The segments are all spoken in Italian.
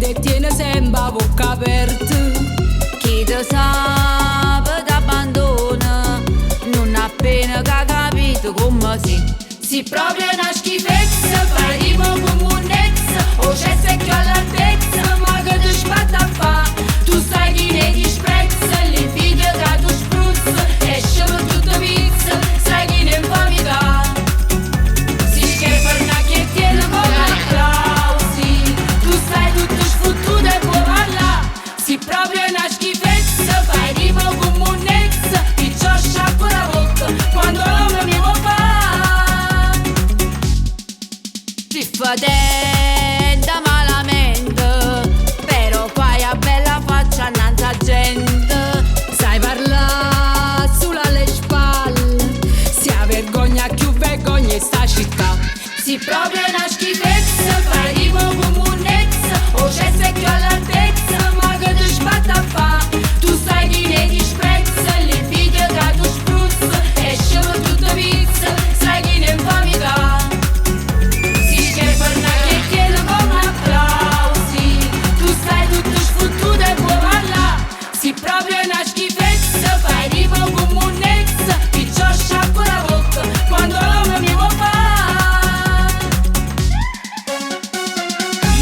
e tiene sempre a bocca aperta. Chi te sa t'abbandona non appena che ha capito come si. Si proprio è una schifezza, fai rimo come un'ezza, o c'è secchio all'altezza, ma che ti spatta a fa. Tu sai chi ne disprezza, l'invidia che tu spruzza, esce per tutta pizza, sai chi ne infamita. Si scherza una che tiene come applausi, tu sai tutto sfottuto e può parlare. Si proprio è una schifezza, fai rimo come un'ezza, piccio sciacquo la bocca, quando l'uomo mi vuole fare. Ti fadenda malamente, però fai a bella faccia innanzi a gente. Sai parlare sulle alle spalle, si ha vergogna più vergogna in sta città. Si proprio è una schifezza, fai rimo come un'ezza, o c'è secchio all'altezza, ma che ti sbatta a fa. Tu sai chi ne disprezza, l'invidia che tu spruzza, esce per tutta pizza, sai chi ne infamita. Si proprio è una schifezza, fai rimo come un'ezza, piccio sciacquo la bocca, quando l'uomo mi vuole fare.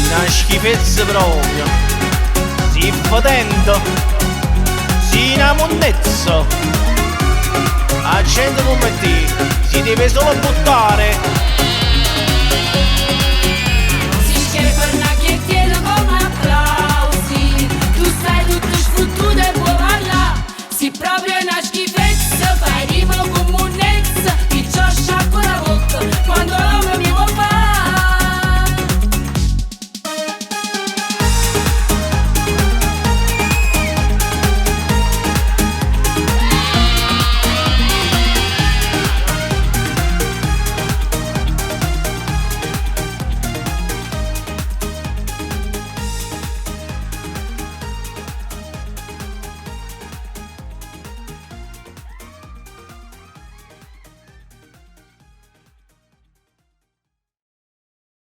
Una schifezza proprio, si fotendo, si inamonnezzo. A gente come te si deve solo buttare. Si scherza una che tiene come applausi, tu sai tutto sfottuto e può parlare. Si proprio è una schifezza, fai rimo come un'ezza, piccio sciacquo la bocca, quando l'uomo mi vuole fare.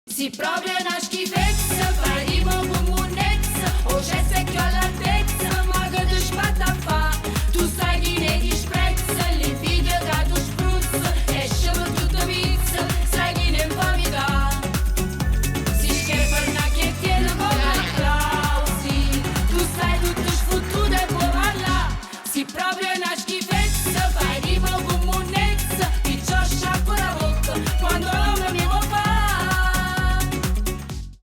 Si proprio è una schifezza, fai